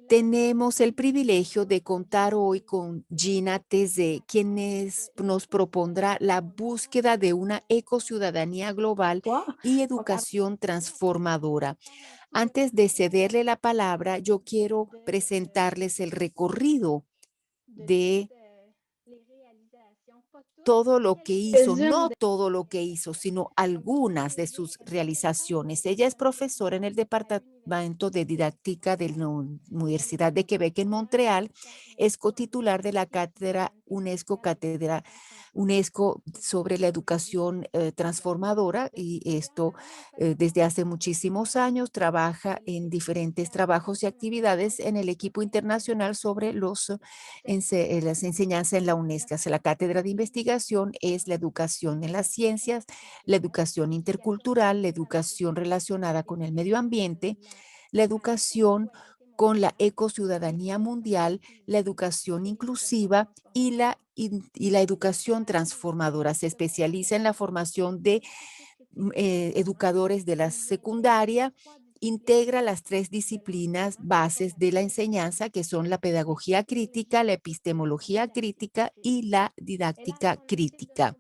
Tenemos el privilegio de contar hoy con Gina Teze, quien nos propondrá la búsqueda de una ecociudadanía global Toi? y Donc av educación transformadora. Antes de cederle la palabra, yo quiero presentarles el recorrido de todo lo que hizo, no todo lo que hizo, sino algunas de sus realizaciones. Ella es profesora en el Departamento de Didáctica de la Universidad de Quebec en Montreal, es cotitular de la cátedra UNESCO sobre la educación transformadora, y esto desde hace muchísimos años trabaja en diferentes trabajos y actividades en el equipo internacional sobre las enseñanzas en la UNESCO. La cátedra de investigación es la educación en las ciencias, la educación intercultural, la educación relacionada con el medio ambiente, la educación con la ecociudadanía mundial, la educación inclusiva y la educación transformadora. Se especializa en la formación de educadores de la secundaria, integra las tres disciplinas bases de la enseñanza, que son la pedagogía crítica, la epistemología crítica y la didáctica crítica.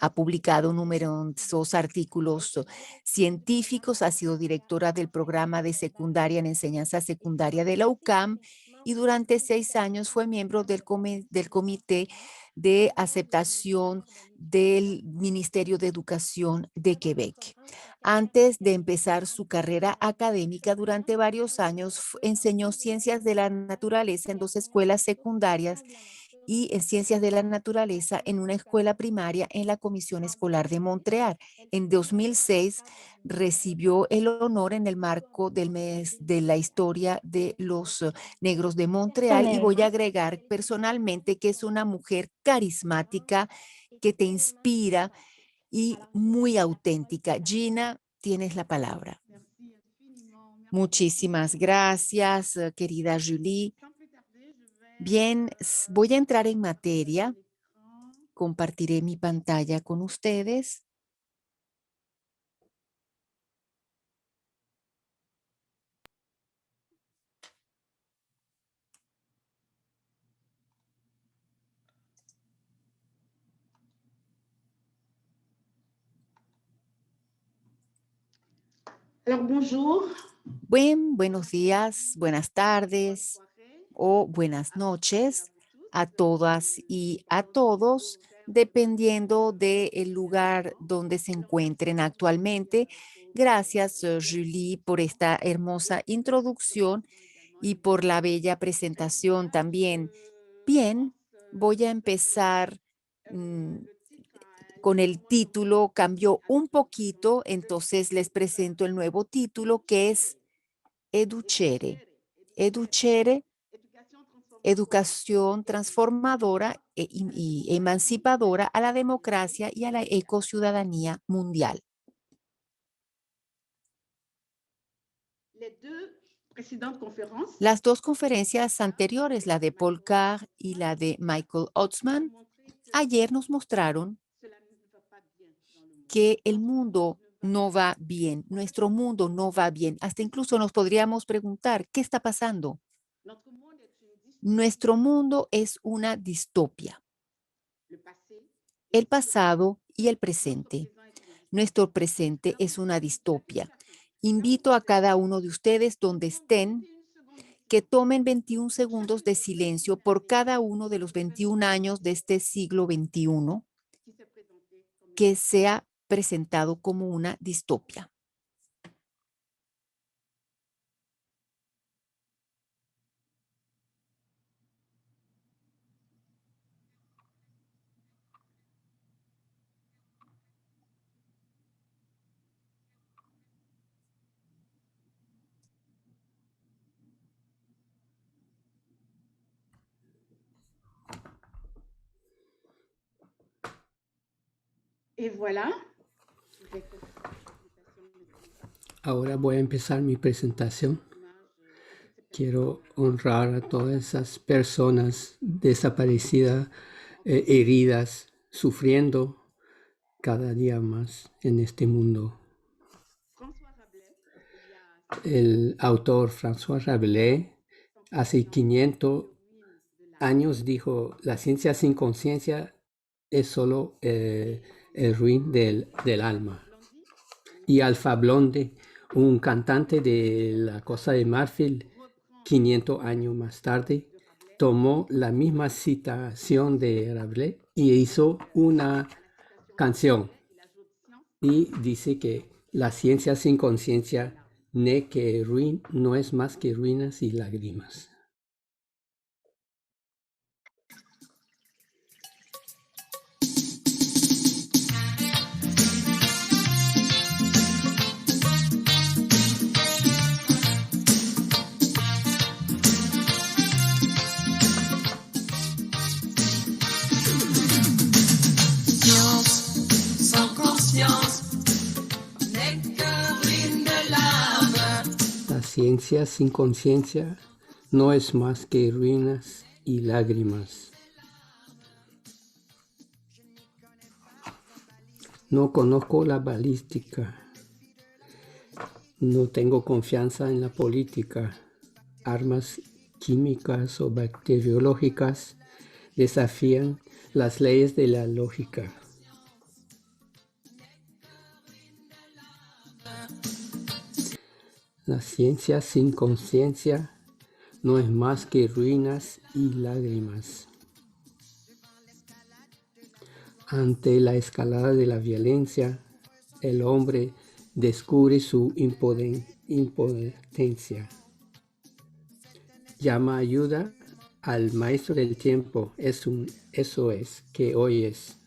Ha publicado numerosos artículos científicos, ha sido directora del programa de secundaria en enseñanza secundaria de la UQAM y durante 6 años fue miembro del comité de aceptación del Ministerio de Educación de Quebec. Antes de empezar su carrera académica, durante varios años enseñó ciencias de la naturaleza en 2 escuelas secundarias y en Ciencias de la Naturaleza en una escuela primaria en la Comisión Escolar de Montreal. En 2006 recibió el honor en el marco del mes de la historia de los negros de Montreal, y voy a agregar personalmente que es una mujer carismática que te inspira y muy auténtica. Gina, tienes la palabra. Muchísimas gracias, querida Julie. Bien, voy a entrar en materia. Compartiré mi pantalla con ustedes. Alors bonjour, Buenos días, buenas tardes o buenas noches a todas y a todos, dependiendo del lugar donde se encuentren actualmente. Gracias, Julie, por esta hermosa introducción y por la bella presentación también. Bien, voy a empezar mm, con el título. Cambió un poquito, entonces les presento el nuevo título, que es Educere. Educere, educación transformadora y emancipadora a la democracia y a la ecociudadanía mundial. les 2 précédentes conférences Las 2 conferencias anteriores, la de Paul Carr y la de Michael ont Otzman, montré que ayer nos mostraron cela ne va pas bien dans le monde. que el Notre mundo monde ne va no va bien, nuestro mundo no va bien. Hasta incluso nos podríamos preguntar, ¿qué está pasando? Notre monde est une dystopie. Nuestro mundo es una distopia, Le passé et le el présent. pasado y el Notre presente. présent est une dystopie. Nuestro presente Alors es je una vous invite distopia. à tous, là où Invito a vous êtes, cada uno de ustedes, de donde prendre estén, 21 secondes de que silence tomen 21 pour segundos chacune de de ces silencio 21 por années cada uno de los du XXe 21 siècle años de este siglo XXI qui s'est présenté comme une que dystopie. se ha presentado como una distopia. Et voilà, je vais commencer ma présentation maintenant. Ahora voy a empezar mi presentación. À toutes ces personnes Quiero honrar a todas esas personas desaparecidas, encore heridas, sufriendo cada día más en este mundo. François Rabelais, il y a El autor François Rabelais hace 500 años dijo, la ciencia sin conciencia es solo el ruin del alma. Y Alpha Blondy, un cantante de la Costa de Marfil, 500 años más tarde, tomó la misma citación de Rabelais y hizo una canción. Y dice que la ciencia sin conciencia no es más que ruinas y lágrimas. La ciencia sin conciencia no es más que ruinas y lágrimas. No conozco la balística. No tengo confianza en la política. Armas químicas o bacteriológicas desafían las leyes de la lógica. La ciencia sin conciencia no es más que ruinas y lágrimas. Ante la escalada de la violencia, el hombre descubre su impotencia. Llama ayuda al maestro del tiempo. Eso es que hoy es.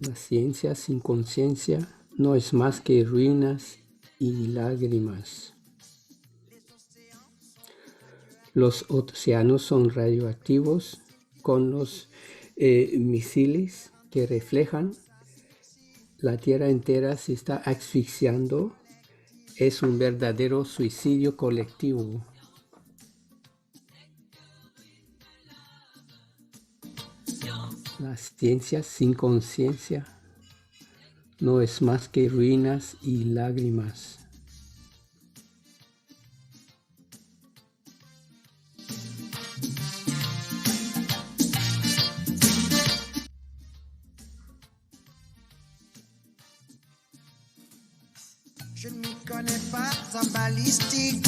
La ciencia sin conciencia no es más que ruinas y lágrimas. Los océanos son radioactivos con los misiles que reflejan. La Tierra entera se está asfixiando. Es un verdadero suicidio colectivo. La ciencia sin conciencia no es más que ruinas y lágrimas. Je ne m'y connais pas en balistique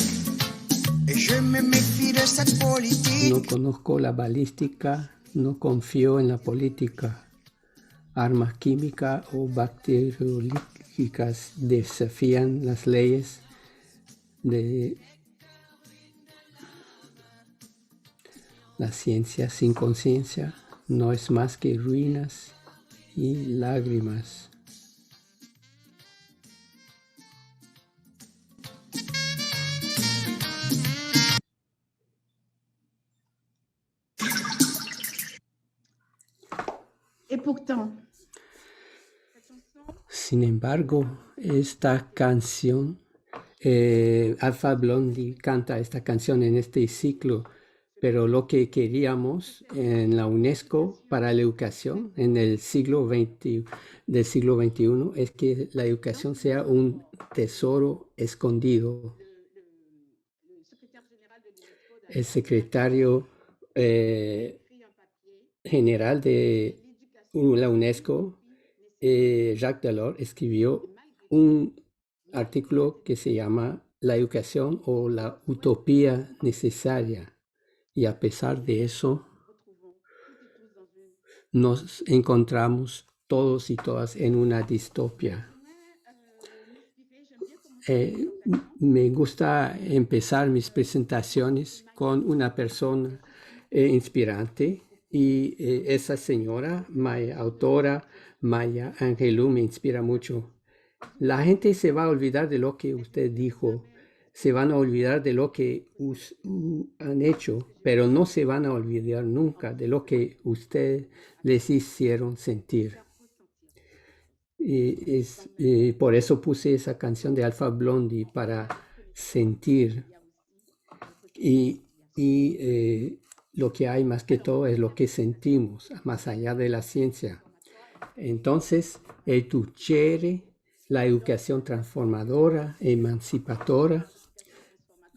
et je me méfie de cette politique. No conozco la balística, no confío en la política. Armas químicas o bacteriológicas desafían las leyes de la ciencia sin conciencia. No es más que ruinas y lágrimas. Et pourtant, Sin embargo, esta canción, Alpha Blondy canta esta canción en este ciclo, pero lo que queríamos en la UNESCO para la educación en el siglo del siglo XXI es que la educación sea un tesoro escondido. El secretario general de la UNESCO, Jacques Delors, escribió un artículo que se llama La educación o la utopía necesaria. Y a pesar de eso, nos encontramos todos y todas en una distopia. Me gusta empezar mis presentaciones con una persona inspirante y esa señora, autora Maya Angelou, me inspira mucho. La gente se va a olvidar de lo que usted dijo, se van a olvidar de lo que han hecho, pero no se van a olvidar nunca de lo que usted les hicieron sentir. Y por eso puse esa canción de Alpha Blondy, para sentir. Y lo que hay más que todo es lo que sentimos, más allá de la ciencia. Entonces, educere, la educación transformadora, emancipadora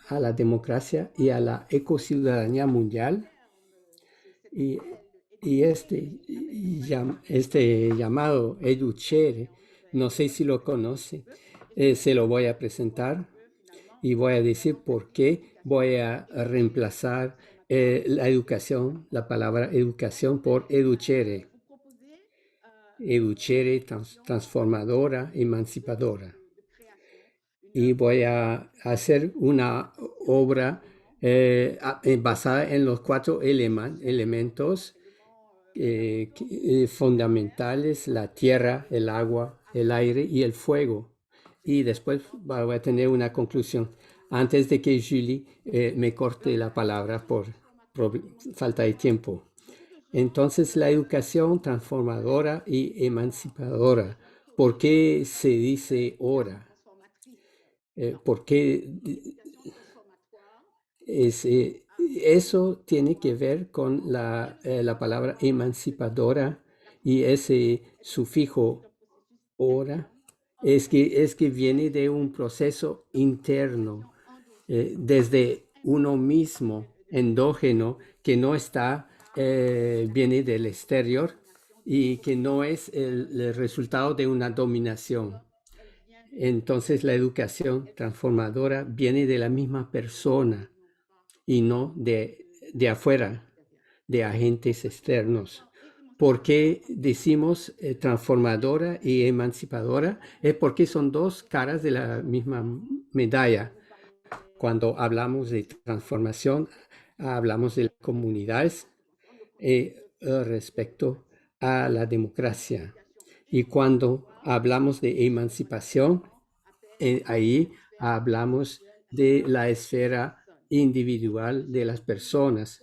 a la democracia y a la ecociudadanía mundial. Y, este llamado educere, no sé si lo conoce, se lo voy a presentar y voy a decir por qué voy a reemplazar la educación, la palabra educación por educere. Educere transformadora, emancipadora. Y voy a hacer una obra basada en los 4 elementos fundamentales: la tierra, el agua, el aire y el fuego. Y después voy a tener una conclusión antes de que Julie me corte la palabra por falta de tiempo. Entonces, la educación transformadora y emancipadora. ¿Por qué se dice ahora? ¿Por qué eso tiene que ver con la palabra emancipadora y ese sufijo ora? Es que viene de un proceso interno, desde uno mismo, endógeno, que no está, viene del exterior y que no es el resultado de una dominación. Entonces, la educación transformadora viene de la misma persona y no de afuera, de agentes externos. ¿Por qué decimos transformadora y emancipadora? Es porque son 2 caras de la misma medalla. Cuando hablamos de transformación, hablamos de las comunidades respecto a la democracia. Y cuando hablamos de emancipación, ahí hablamos de la esfera individual de las personas.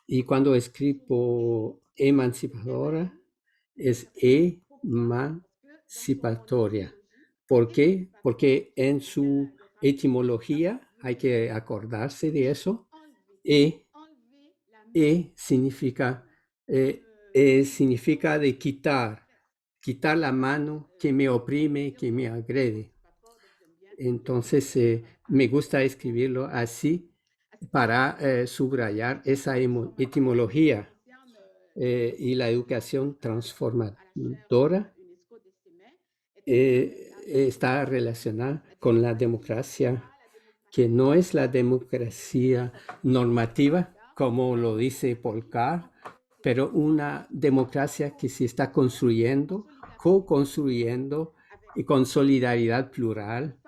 Y cuando escribo emancipadora, es emancipatoria. ¿Por qué? Porque en su etimología hay que acordarse de eso. Significa, significa de quitar la mano que me oprime, que me agrede. Entonces, me gusta escribirlo así para subrayar esa etimología. Y la educación transformadora está relacionada con la democracia, que no es la democracia normativa, como lo dice Paul Carr, pero una democracia que se está construyendo, co-construyendo y con solidaridad plural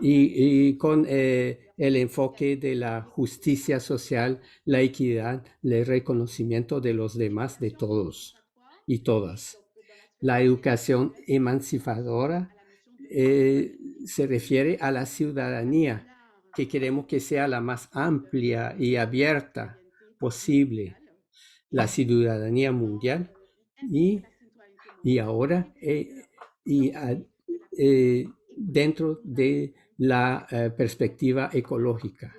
y con el enfoque de la justicia social, la equidad, el reconocimiento de los demás, de todos y todas. La educación emancipadora se refiere a la ciudadanía, que queremos que sea la más amplia y abierta posible, la ciudadanía mundial y ahora dentro de la perspectiva ecológica.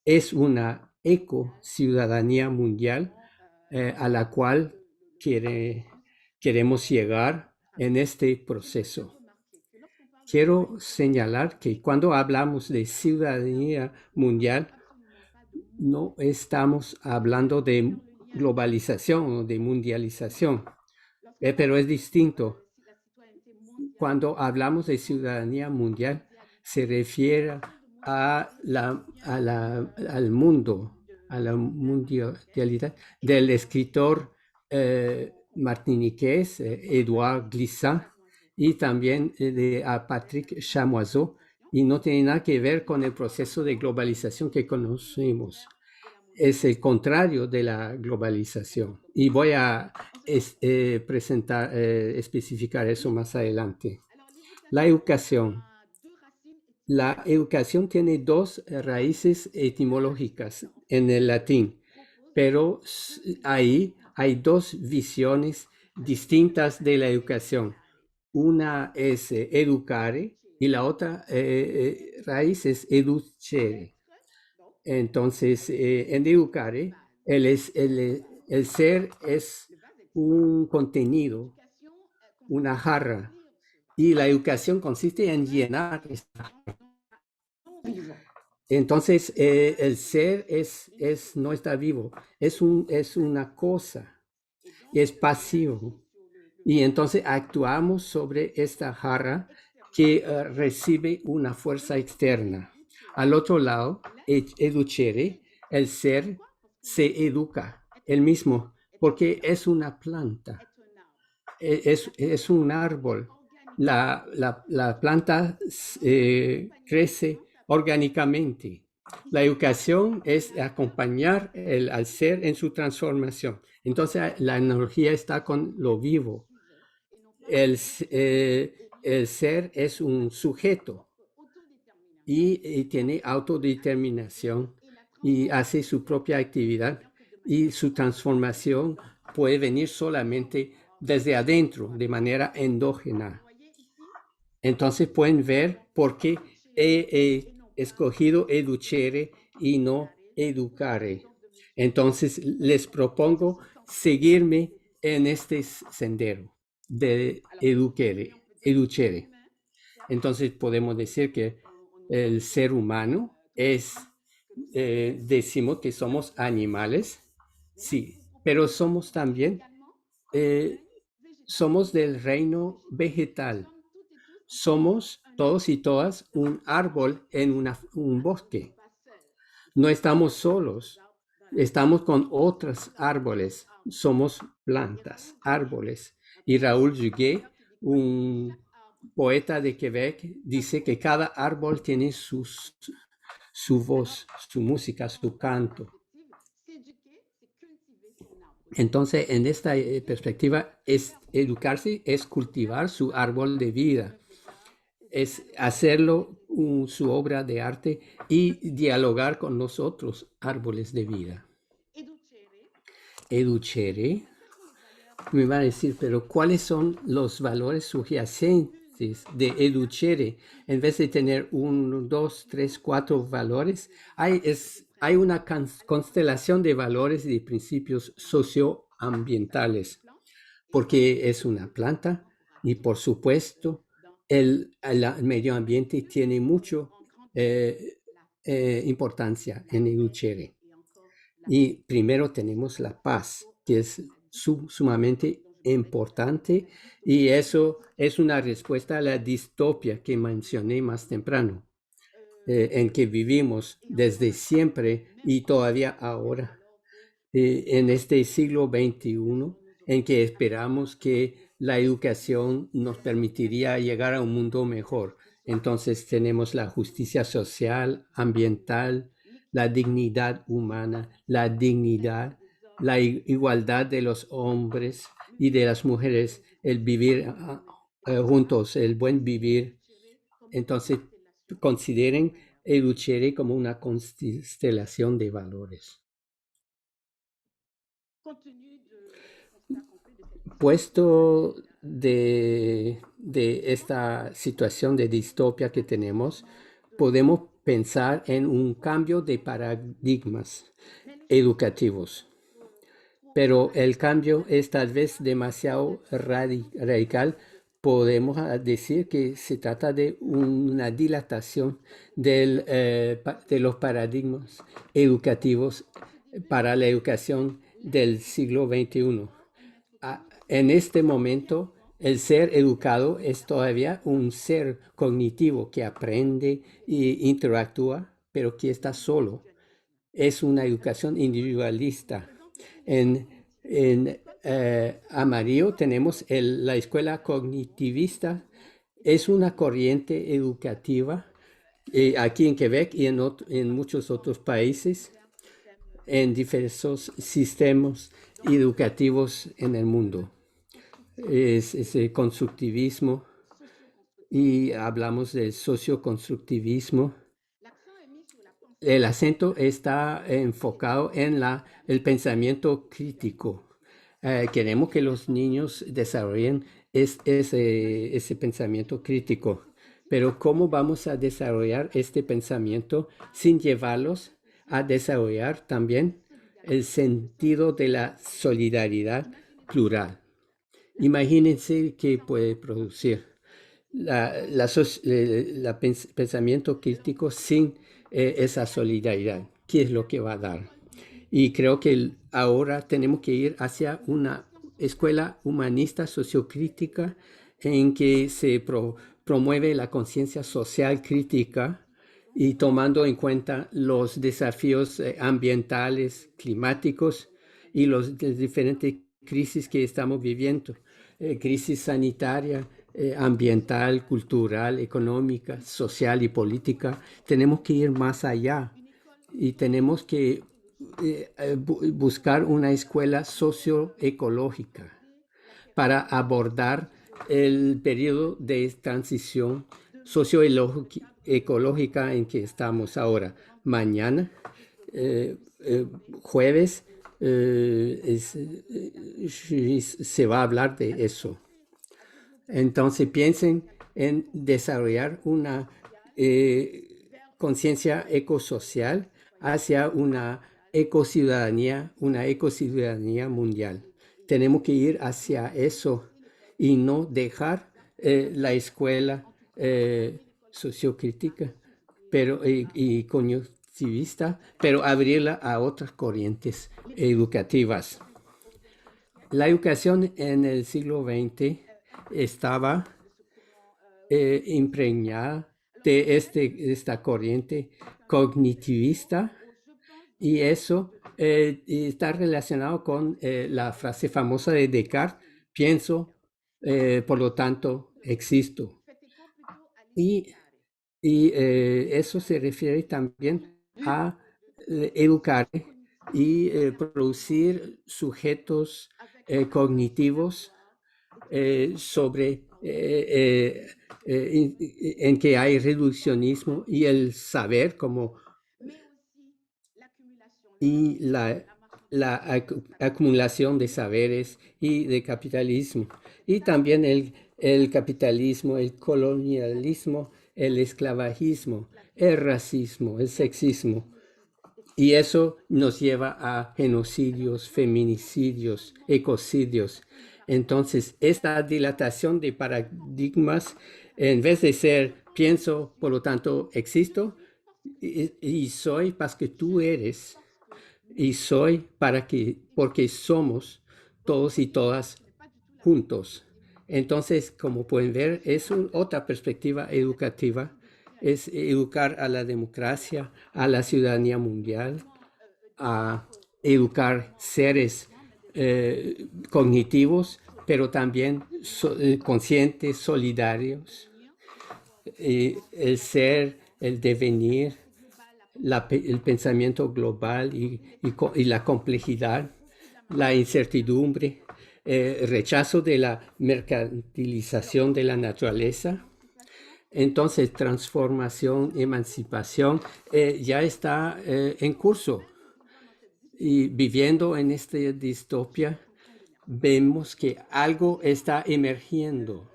Es una eco-ciudadanía mundial a la cual queremos llegar en este proceso. Quiero señalar que cuando hablamos de ciudadanía mundial, no estamos hablando de globalización o de mundialización, pero es distinto. Cuando hablamos de ciudadanía mundial, se refiere al mundo, a la mundialidad del escritor martiniqués Édouard Glissant y también a Patrick Chamoiseau, y no tiene nada que ver con el proceso de globalización que conocemos. Es el contrario de la globalización. Y voy a especificar eso más adelante. La educación. La educación tiene 2 raíces etimológicas en el latín, pero ahí hay 2 visiones distintas de la educación. Una es educare y la otra raíz es educere. Entonces, en educare, el ser es un contenido, una jarra, y la educación consiste en llenar esta jarra. Vivant. Entonces, el ser no está vivo, es una cosa, es pasivo. Y entonces actuamos sobre esta jarra que recibe una fuerza externa. Al otro lado, educere, el ser se educa él mismo, porque es una planta, es un árbol. La planta crece orgánicamente. La educación es acompañar al ser en su transformación. Entonces, la analogía está con lo vivo. El ser es un sujeto y tiene autodeterminación y hace su propia actividad, y su transformación puede venir solamente desde adentro, de manera endógena. Entonces pueden ver por qué he escogido educere y no educare. Entonces les propongo seguirme en este sendero de educere. Entonces podemos decir que el ser humano decimos que somos animales, sí, pero somos también, somos del reino vegetal. Somos todos y todas un árbol en un bosque. No estamos solos, estamos con otros árboles. Somos plantas, árboles. Y Raúl Juguet, un poeta de Quebec, dice que cada árbol tiene su voz, su música, su canto. Entonces, en esta perspectiva, educarse es cultivar su árbol de vida, es hacerlo su obra de arte y dialogar con los otros árboles de vida. Educere, me va a decir, pero ¿cuáles son los valores subyacentes de educere? En vez de tener 1, 2, 3, 4 valores, hay una constelación de valores y de principios socioambientales, porque es una planta y, por supuesto, el medio ambiente tiene mucho importancia en educere. Y primero tenemos la paz, que es sumamente importante, y eso es una respuesta a la distopia que mencioné más temprano, en que vivimos desde siempre y todavía ahora, en este siglo XXI, en que esperamos que la educación nos permitiría llegar a un mundo mejor. Entonces tenemos la justicia social, ambiental, la dignidad humana, la dignidad, la igualdad de los hombres y de las mujeres, el vivir juntos, el buen vivir. Entonces consideren educere como una constelación de valores. Puesto de esta situación de distopia que tenemos, podemos pensar en un cambio de paradigmas educativos. Pero el cambio es tal vez demasiado radical. Podemos decir que se trata de una dilatación de los paradigmas educativos para la educación del siglo XXI. En este momento, el ser educado es todavía un ser cognitivo que aprende e interactúa, pero que está solo. Es una educación individualista. En amarillo tenemos la escuela cognitivista. Es una corriente educativa aquí en Quebec y en muchos otros países, en diversos sistemas educativos en el mundo. Es ese constructivismo, y hablamos del socioconstructivismo. El acento está enfocado en el pensamiento crítico. Queremos que los niños desarrollen ese pensamiento crítico, pero ¿cómo vamos a desarrollar este pensamiento sin llevarlos a desarrollar también el sentido de la solidaridad plural. Imagínense qué puede producir pensamiento crítico sin esa solidaridad. ¿Qué es lo que va a dar? Y creo que ahora tenemos que ir hacia una escuela humanista sociocrítica en que se promueve la conciencia social crítica y tomando en cuenta los desafíos ambientales, climáticos y las diferentes crisis que estamos viviendo. Crisis sanitaria, ambiental, cultural, económica, social y política. Tenemos que ir más allá y tenemos que buscar una escuela socioecológica para abordar el periodo de transición socioecológica en que estamos ahora. Mañana, jueves, se va a hablar de eso. Entonces piensen en desarrollar una conciencia ecosocial hacia una ecociudadanía mundial. Tenemos que ir hacia eso y no dejar la escuela sociocrítica y cognitivista, pero abrirla a otras corrientes educativas. La educación en el siglo XX estaba impregnada de esta corriente cognitivista y eso está relacionado con la frase famosa de Descartes: pienso, por lo tanto existo. Y eso se refiere también a educar y producir sujetos cognitivos en que hay reduccionismo y el saber y la acumulación de saberes y de capitalismo. Y también el capitalismo, el colonialismo, el esclavagismo, el racismo, el sexismo. Y eso nos lleva a genocidios, feminicidios, ecocidios. Entonces, esta dilatación de paradigmas, en vez de ser pienso, por lo tanto existo, y soy porque tú eres, y soy porque somos todos y todas juntos. Entonces, como pueden ver, es otra perspectiva educativa. Es educar a la democracia, a la ciudadanía mundial, a educar seres cognitivos, pero también conscientes, solidarios, el ser, el devenir, el pensamiento global y la complejidad, la incertidumbre, rechazo de la mercantilización de la naturaleza. Entonces, transformación, emancipación, ya está en curso. Y viviendo en esta distopia, vemos que algo está emergiendo,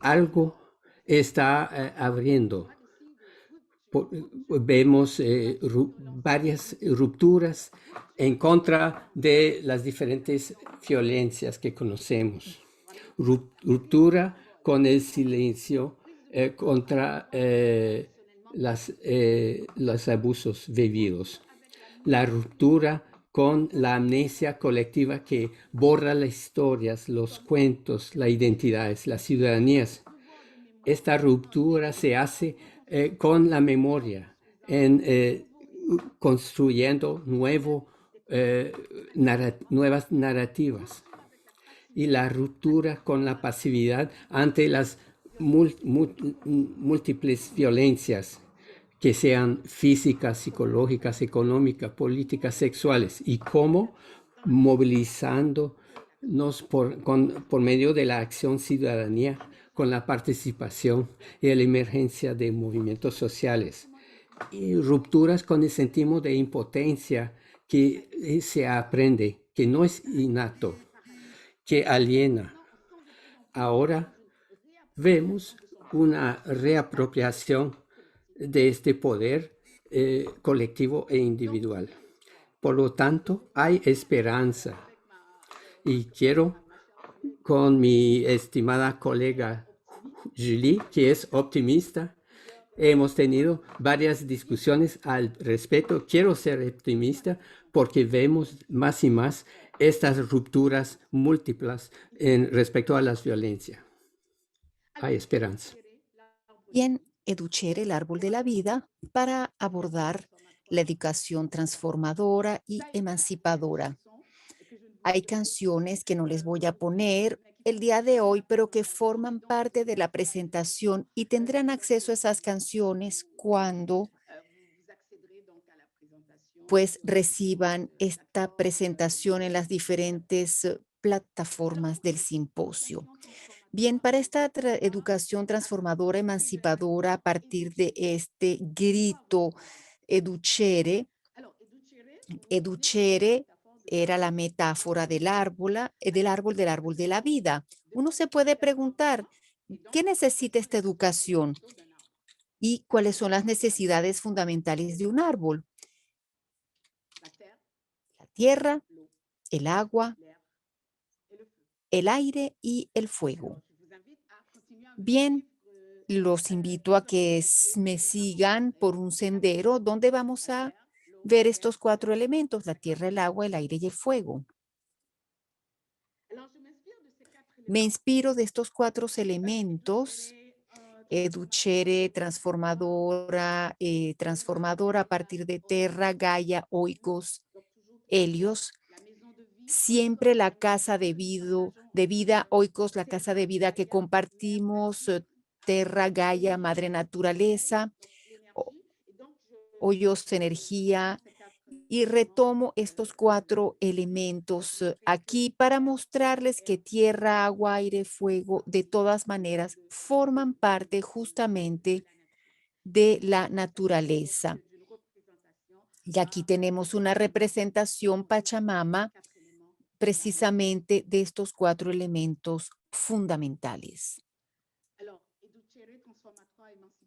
algo está abriendo. Vemos varias rupturas en contra de las diferentes violencias que conocemos. Ruptura con el silencio contra los abusos vividos. La ruptura con la amnesia colectiva que borra las historias, los cuentos, las identidades, las ciudadanías. Esta ruptura se hace con la memoria, construyendo nuevas narrativas. Y la ruptura con la pasividad ante las múltiples violencias, que sean físicas, psicológicas, económicas, políticas, sexuales, y cómo movilizándonos por medio de la acción ciudadanía, con la participación y la emergencia de movimientos sociales. Y rupturas con el sentido de impotencia que se aprende, que no es innato, que aliena. Ahora vemos una reapropiación de este poder colectivo e individual. Por lo tanto, hay esperanza. Y quiero, con mi estimada colega Julie, que es optimista, hemos tenido varias discusiones al respecto. Quiero ser optimista porque vemos más y más estas rupturas múltiples en respecto a la violencia. Hay esperanza. Bien, Educhere, el árbol de la vida, para abordar la educación transformadora y emancipadora. Hay canciones que no les voy a poner el día de hoy, pero que forman parte de la presentación y tendrán acceso a esas canciones cuando pues reciban esta presentación en las diferentes plataformas del simposio. Bien, para esta educación transformadora, emancipadora, a partir de este grito Educhere, Educhere era la metáfora del árbol de la vida. Uno se puede preguntar, ¿qué necesita esta educación? ¿Y cuáles son las necesidades fundamentales de un árbol? La tierra, el agua, el aire y el fuego. Bien, los invito a que me sigan por un sendero donde vamos a ver estos 4 elementos, la tierra, el agua, el aire y el fuego. Me inspiro de estos 4 elementos, Educhere, transformadora a partir de Terra, Gaia, Oikos, Helios, siempre la casa de vida, Oikos, la casa de vida que compartimos, Terra, Gaia, Madre Naturaleza, Hoyos, energía, y retomo estos 4 elementos aquí para mostrarles que tierra, agua, aire, fuego, de todas maneras, forman parte justamente de la naturaleza. Y aquí tenemos una representación Pachamama precisamente de estos 4 elementos fundamentales.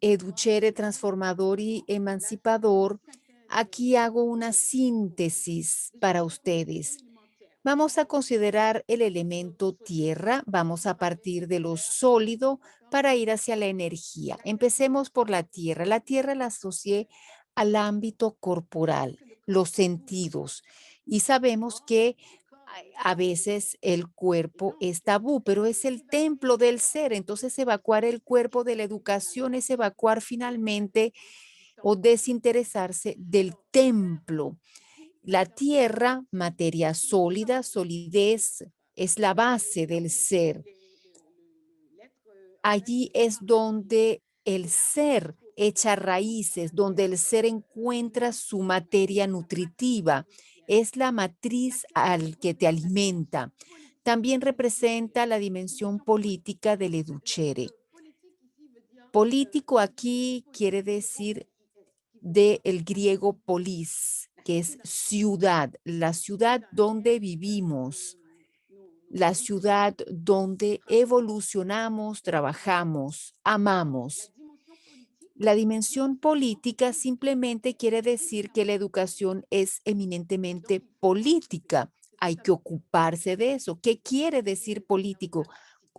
Educhere, transformador y emancipador. Aquí hago una síntesis para ustedes. Vamos a considerar el elemento tierra, vamos a partir de lo sólido para ir hacia la energía. Empecemos por la tierra. La tierra la asocié al ámbito corporal, los sentidos. Y sabemos que a veces el cuerpo es tabú, pero es el templo del ser. Entonces, evacuar el cuerpo de la educación es evacuar finalmente o desinteresarse del templo. La tierra, materia sólida, solidez, es la base del ser. Allí es donde el ser echa raíces, donde el ser encuentra su materia nutritiva. Es la matriz al que te alimenta. También representa la dimensión política del Educhere. Político aquí quiere decir del griego polis, que es ciudad, la ciudad donde vivimos, la ciudad donde evolucionamos, trabajamos, amamos. La dimensión política simplemente quiere decir que la educación es eminentemente política. Hay que ocuparse de eso. ¿Qué quiere decir político?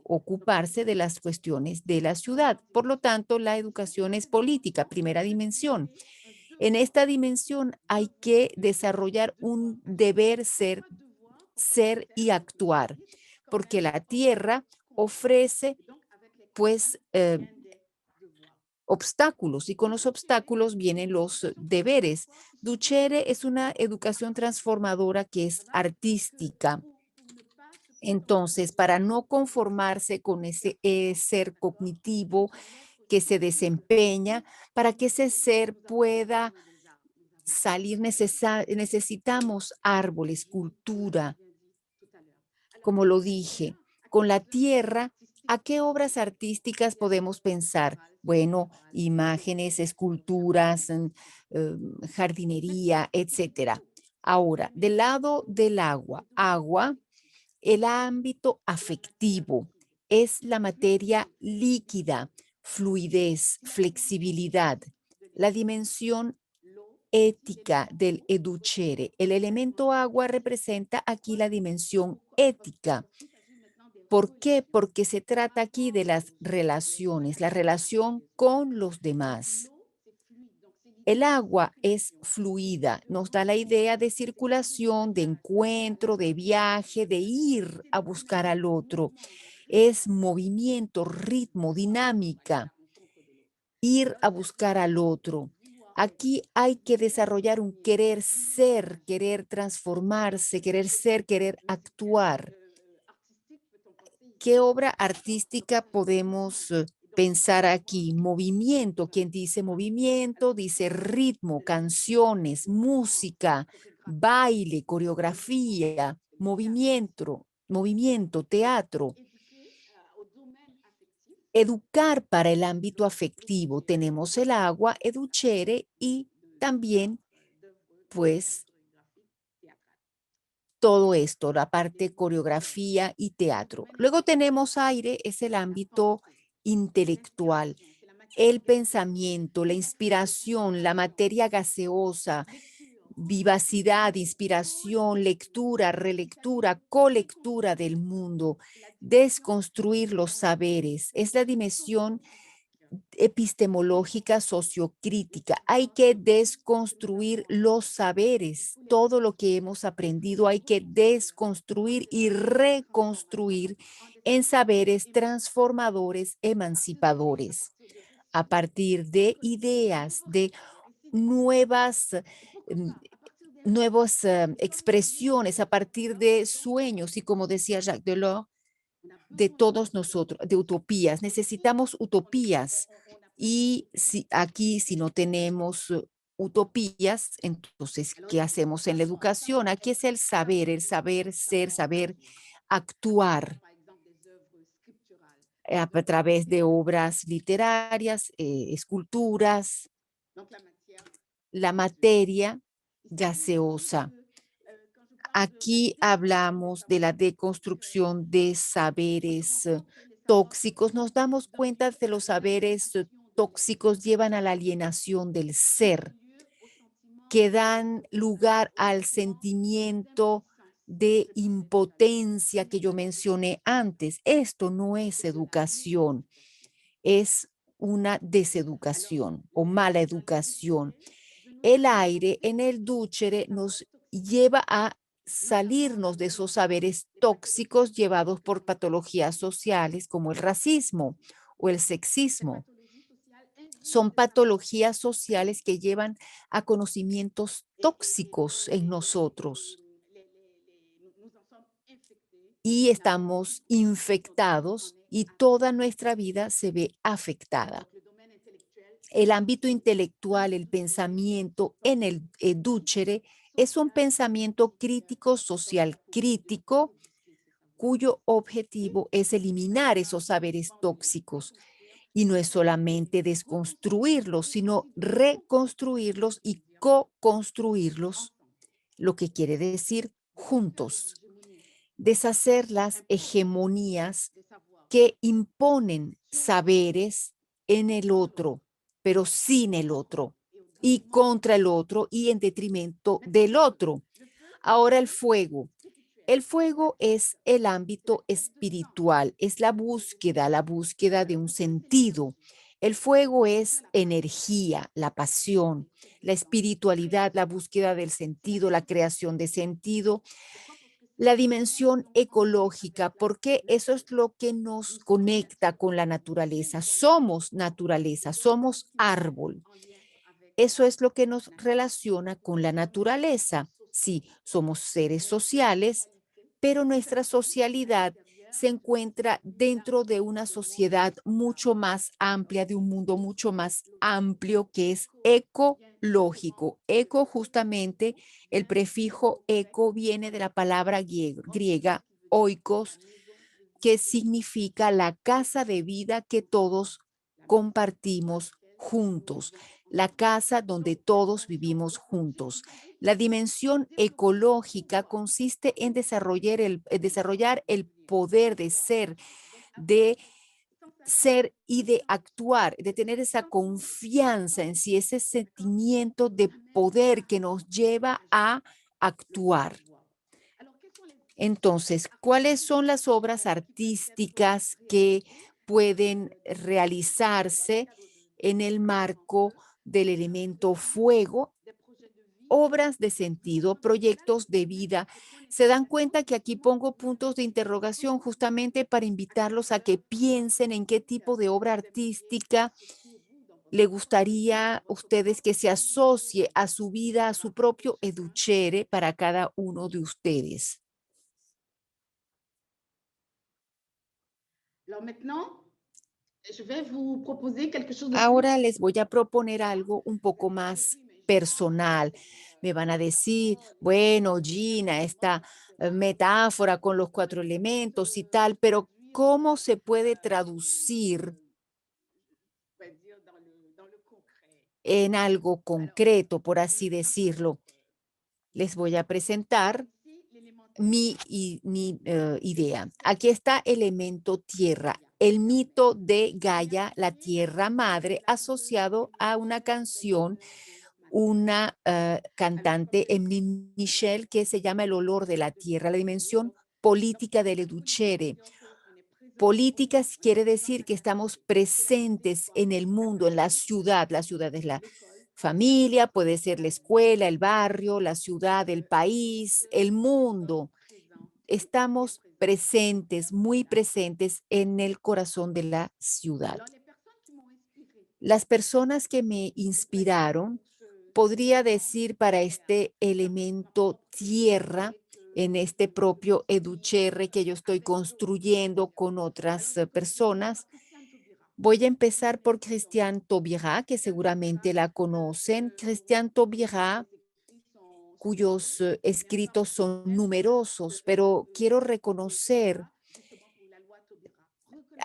Ocuparse de las cuestiones de la ciudad. Por lo tanto, la educación es política, primera dimensión. En esta dimensión hay que desarrollar un deber ser, ser y actuar, porque la tierra ofrece pues obstáculos y con los obstáculos vienen los deberes. Duchere es una educación transformadora que es artística. Entonces, para no conformarse con ese ser cognitivo que se desempeña, para que ese ser pueda salir, necesitamos árboles, cultura, como lo dije. Con la tierra, ¿a qué obras artísticas podemos pensar? Bueno, imágenes, esculturas, jardinería, etcétera. Ahora, del lado del agua, el ámbito afectivo es la materia líquida, fluidez, flexibilidad. La dimensión ética del educere. El elemento agua representa aquí la dimensión ética. ¿Por qué? Porque se trata aquí de las relaciones, la relación con los demás. El agua es fluida, nos da la idea de circulación, de encuentro, de viaje, de ir a buscar al otro. Es movimiento, ritmo, dinámica, ir a buscar al otro. Aquí hay que desarrollar un querer ser, querer transformarse, querer ser, querer actuar. ¿Qué obra artística podemos pensar aquí? Movimiento. Quien dice movimiento, dice ritmo, canciones, música, baile, coreografía, movimiento, teatro. Educar para el ámbito afectivo. Tenemos el agua, educere, y también, pues, todo esto, la parte coreografía y teatro. Luego tenemos aire, es el ámbito intelectual, el pensamiento, la inspiración, la materia gaseosa, vivacidad, inspiración, lectura, relectura, colectura del mundo, desconstruir los saberes. Es la dimensión epistemológica sociocrítica. Hay que desconstruir los saberes. Todo lo que hemos aprendido hay que desconstruir y reconstruir en saberes transformadores, emancipadores, a partir de ideas, de nuevas, mm, nuevas expresiones, a partir de sueños y, como decía Jacques Delors, de todos nosotros, de utopías. Necesitamos utopías. Y si aquí, si no tenemos utopías, entonces, ¿qué hacemos en la educación? Aquí es el saber ser, saber actuar a través de obras literarias, esculturas, la materia gaseosa. Aquí hablamos de la deconstrucción de saberes tóxicos. Nos damos cuenta de los saberes tóxicos llevan a la alienación del ser, que dan lugar al sentimiento de impotencia que yo mencioné antes. Esto no es educación, es una deseducación o mala educación. El aire en el dúchere nos lleva a salirnos de esos saberes tóxicos llevados por patologías sociales como el racismo o el sexismo. Son patologías sociales que llevan a conocimientos tóxicos en nosotros y estamos infectados y toda nuestra vida se ve afectada. El ámbito intelectual, el pensamiento en el edúchere es un pensamiento crítico, social crítico, cuyo objetivo es eliminar esos saberes tóxicos. Y no es solamente desconstruirlos, sino reconstruirlos y co-construirlos, lo que quiere decir juntos. Deshacer las hegemonías que imponen saberes en el otro, pero sin el otro, y contra el otro y en detrimento del otro. Ahora el fuego. El fuego es el ámbito espiritual, es la búsqueda de un sentido. El fuego es energía, la pasión, la espiritualidad, la búsqueda del sentido, la creación de sentido, la dimensión ecológica, porque eso es lo que nos conecta con la naturaleza, somos árbol. Eso es lo que nos relaciona con la naturaleza. Sí, somos seres sociales, pero nuestra socialidad se encuentra dentro de una sociedad mucho más amplia, de un mundo mucho más amplio que es ecológico. Eco, justamente, el prefijo eco viene de la palabra griega oikos, que significa la casa de vida que todos compartimos juntos, la casa donde todos vivimos juntos. La dimensión ecológica consiste en desarrollar el poder de ser, de ser y de actuar, de tener esa confianza en sí, ese sentimiento de poder que nos lleva a actuar. Entonces, ¿cuáles son las obras artísticas que pueden realizarse en el marco del elemento fuego? Obras de sentido, proyectos de vida. Se dan cuenta que aquí pongo puntos de interrogación justamente para invitarlos a que piensen en qué tipo de obra artística le gustaría a ustedes que se asocie a su vida, a su propio educhere para cada uno de ustedes. Alors maintenant, je vais vous proposer quelque chose de plus Ahora les voy a proponer algo un poco más personal. Me van a decir, bueno, Gina, esta metáfora con los cuatro elementos y tal, pero ¿cómo se puede traducir on va dire dans le concret. en algo Alors, concreto, por así le decirlo? principe, Les voy a presentar ici l'élément terre, mi idea. Aquí está elemento tierra, el mito de Gaia, la tierra madre, asociado a una canción, una cantante, Emily Michel, que se llama El olor de la tierra, la dimensión política del Educhere. Políticas quiere decir que estamos presentes en el mundo, en la ciudad. La ciudad es la familia, puede ser la escuela, el barrio, la ciudad, el país, el mundo. Estamos presentes, muy presentes en el corazón de la ciudad. Alors, les personnes qui m'ont inspirée Las personas que me inspiraron, podría decir para este elemento tierra, en este propio Educherre que yo estoy construyendo con otras personas. Voy a empezar por Christiane Taubira, que seguramente la conocen. Christiane Taubira, cuyos escritos son numerosos, pero quiero reconocer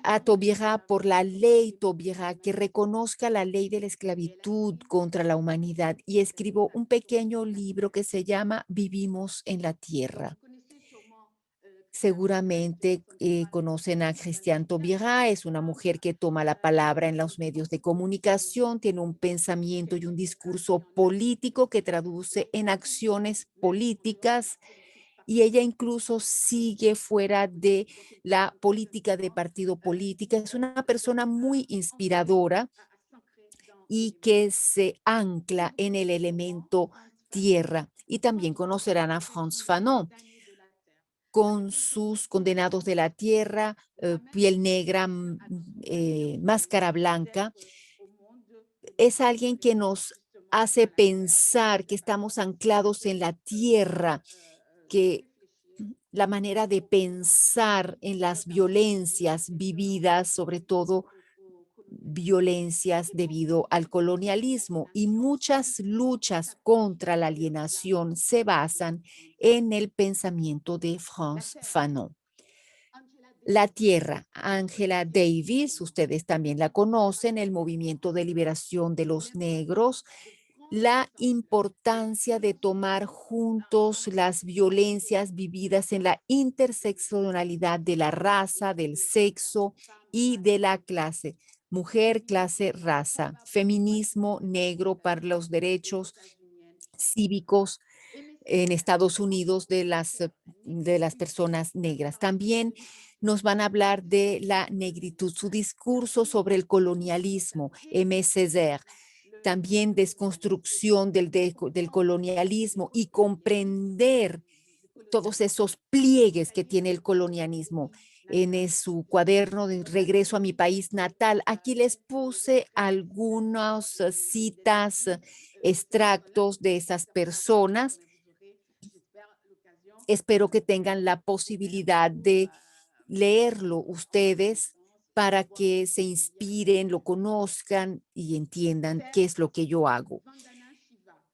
a Taubira por la ley Taubira, que reconozca la ley de la esclavitud contra la humanidad, y escribió un pequeño libro que se llama Vivimos en la Tierra. Seguramente conocen a Christiane Taubira, es una mujer que toma la palabra en los medios de comunicación, tiene un pensamiento y un discurso político que traduce en acciones políticas, y ella incluso sigue fuera de la política de partido política. Es una persona muy inspiradora y que se ancla en el elemento tierra. Y también conocerán a Frantz Fanon con sus Condenados de la Tierra, Piel Negra, Máscara Blanca. Es alguien que nos hace pensar que estamos anclados en la tierra, que la manera de pensar en las violencias vividas, sobre todo violencias debido al colonialismo, y muchas luchas contra la alienación se basan en el pensamiento de Frantz Fanon. La tierra, Angela Davis, ustedes también la conocen, el movimiento de liberación de los negros, la importancia de tomar juntos las violencias vividas en la interseccionalidad de la raza, del sexo y de la clase. Mujer, clase, raza. Feminismo negro para los derechos cívicos en Estados Unidos de las personas negras. También nos van a hablar de la negritud, su discurso sobre el colonialismo, M. Césaire, también desconstrucción del colonialismo y comprender todos esos pliegues que tiene el colonialismo. En su cuaderno de Regreso a mi país natal, aquí les puse algunas citas, extractos de esas personas. Espero que tengan la posibilidad de leerlo ustedes para que se inspiren, lo conozcan y entiendan qué es lo que yo hago.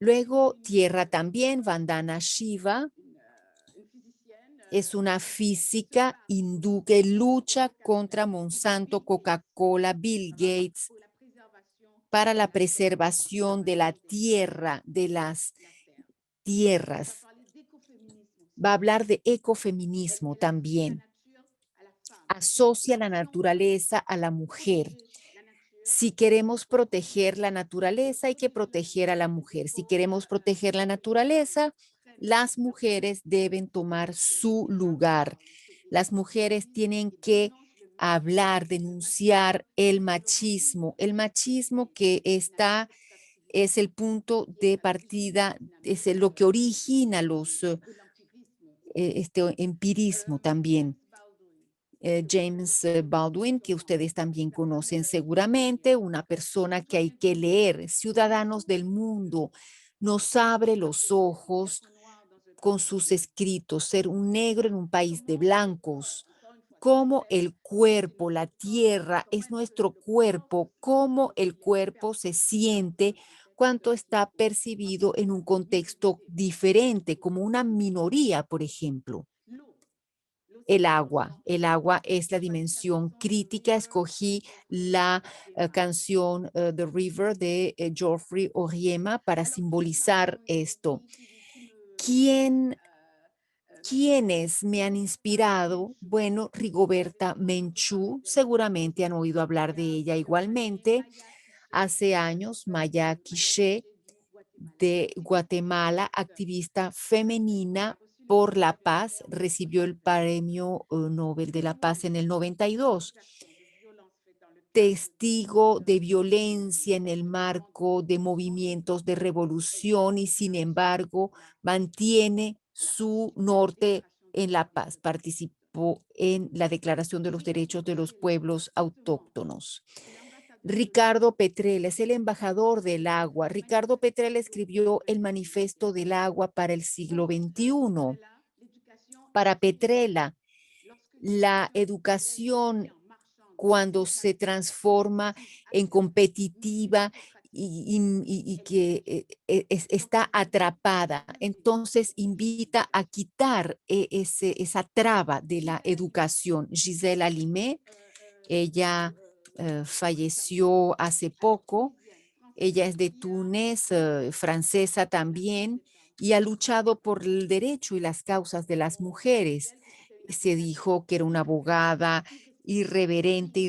Luego, tierra también, Vandana Shiva es una física hindú que lucha contra Monsanto, Coca-Cola, Bill Gates para la preservación de la tierra, de las tierras. Va a hablar de ecofeminismo también. asocia la naturaleza a la mujer. Si queremos proteger la naturaleza, hay que proteger a la mujer. Si queremos proteger la naturaleza, las mujeres deben tomar su lugar. Las mujeres tienen que hablar, denunciar el machismo que es el punto de partida, es lo que origina este empirismo también. James Baldwin, que ustedes también conocen seguramente, una persona que hay que leer. Ciudadanos del Mundo, nos abre los ojos con sus escritos, ser un negro en un país de blancos, cómo el cuerpo, la tierra es nuestro cuerpo, cómo el cuerpo se siente cuando está percibido en un contexto diferente, como una minoría, por ejemplo. El agua es la dimensión crítica. Escogí la canción The River de Geoffrey Oriema para simbolizar esto. ¿Quiénes me han inspirado? Bueno, Rigoberta Menchú, seguramente han oído hablar de ella igualmente. Hace años, Maya Quiché de Guatemala, activista femenina por la paz, recibió el Premio Nobel de la Paz en el 92. Testigo de violencia en el marco de movimientos de revolución y sin embargo mantiene su norte en la paz. Participó en la Declaración de los Derechos de los Pueblos Autóctonos. Ricardo Petrella es el embajador del agua. Ricardo Petrella escribió el Manifiesto del Agua para el siglo XXI. Para Petrella, la educación cuando se transforma en competitiva y que está atrapada. Entonces invita a quitar esa traba de la educación. Gisèle Halimi, ella falleció hace poco. Ella es de Túnez, francesa también, y ha luchado por el derecho y las causas de las mujeres. Se dijo que era una abogada irreverente,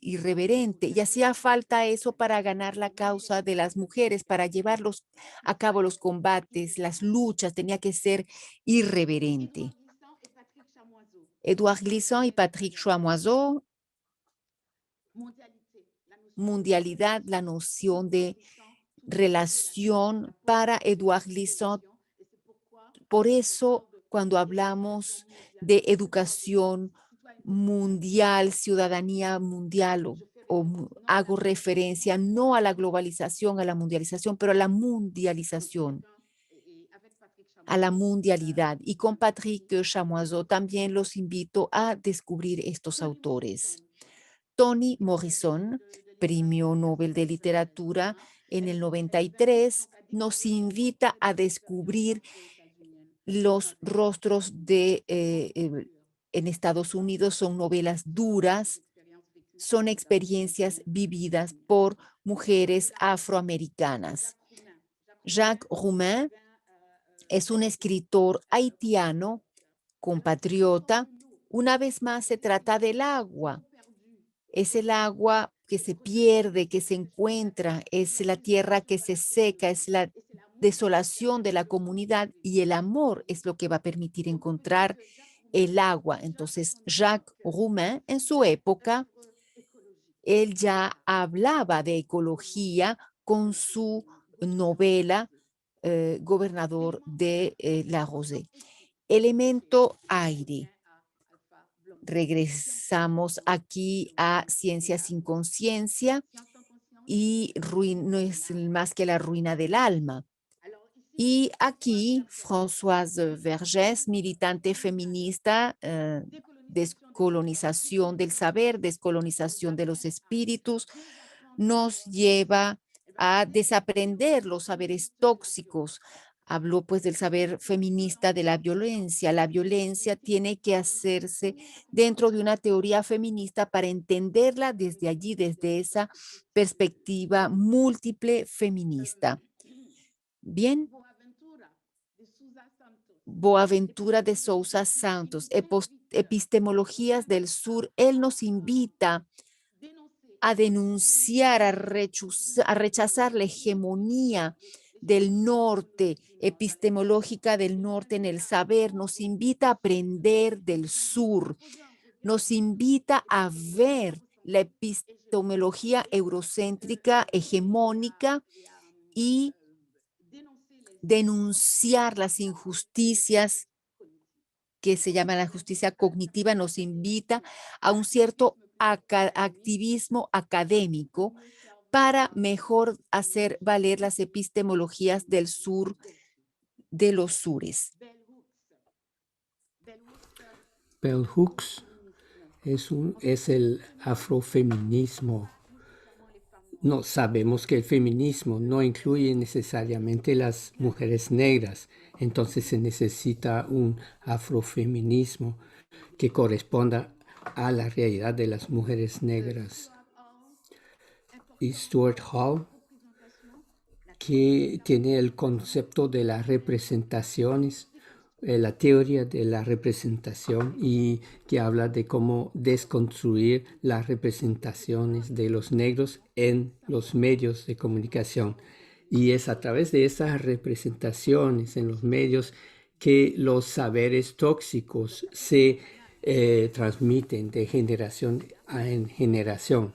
irreverente, y hacía falta eso para ganar la causa de las mujeres, para llevarlos a cabo los combates, las luchas, tenía que ser irreverente. Edouard Glissant y Patrick Choimoiseau, mundialidad, la noción de relación para Edouard Glissant. Por eso, cuando hablamos de educación mundial, ciudadanía mundial, hago referencia no a la globalización, a la mundialización, pero a la mundialización, a la mundialidad. Y con Patrick Chamoiseau también los invito a descubrir estos autores. Toni Morrison, Premio Nobel de Literatura en el 93, nos invita a descubrir los rostros en Estados Unidos. Son novelas duras, son experiencias vividas por mujeres afroamericanas. Jacques Roumain es un escritor haitiano, compatriota. Una vez más se trata del agua. Es el agua que se pierde, que se encuentra, es la tierra que se seca, es la desolación de la comunidad y el amor es lo que va a permitir encontrar el agua. Entonces, Jacques Roumain, en su época, él ya hablaba de ecología con su novela Gobernador de La Rosée. Elemento aire. Regresamos aquí a Ciencia sin conciencia y no es más que la ruina del alma. Y aquí Françoise Vergès, militante feminista, descolonización del saber, descolonización de los espíritus, nos lleva a desaprender los saberes tóxicos. Habló pues del saber feminista de la violencia. La violencia tiene que hacerse dentro de una teoría feminista para entenderla desde allí, desde esa perspectiva múltiple feminista. Bien. Boaventura de Sousa Santos, epistemologías del sur, él nos invita a denunciar, a rechazar la hegemonía del norte, epistemológica del norte en el saber, nos invita a aprender del sur, nos invita a ver la epistemología eurocéntrica, hegemónica y denunciar las injusticias que se llama la justicia cognitiva, nos invita a un cierto activismo académico para mejor hacer valer las epistemologías del sur, de los sures. Bell Hooks es el afrofeminismo. No sabemos que el feminismo no incluye necesariamente las mujeres negras, entonces se necesita un afrofeminismo que corresponda a la realidad de las mujeres negras. Y Stuart Hall, que tiene el concepto de las representaciones, la teoría de la representación, y que habla de cómo desconstruir las representaciones de los negros en los medios de comunicación. Y es a través de esas representaciones en los medios que los saberes tóxicos se transmiten de generación en generación.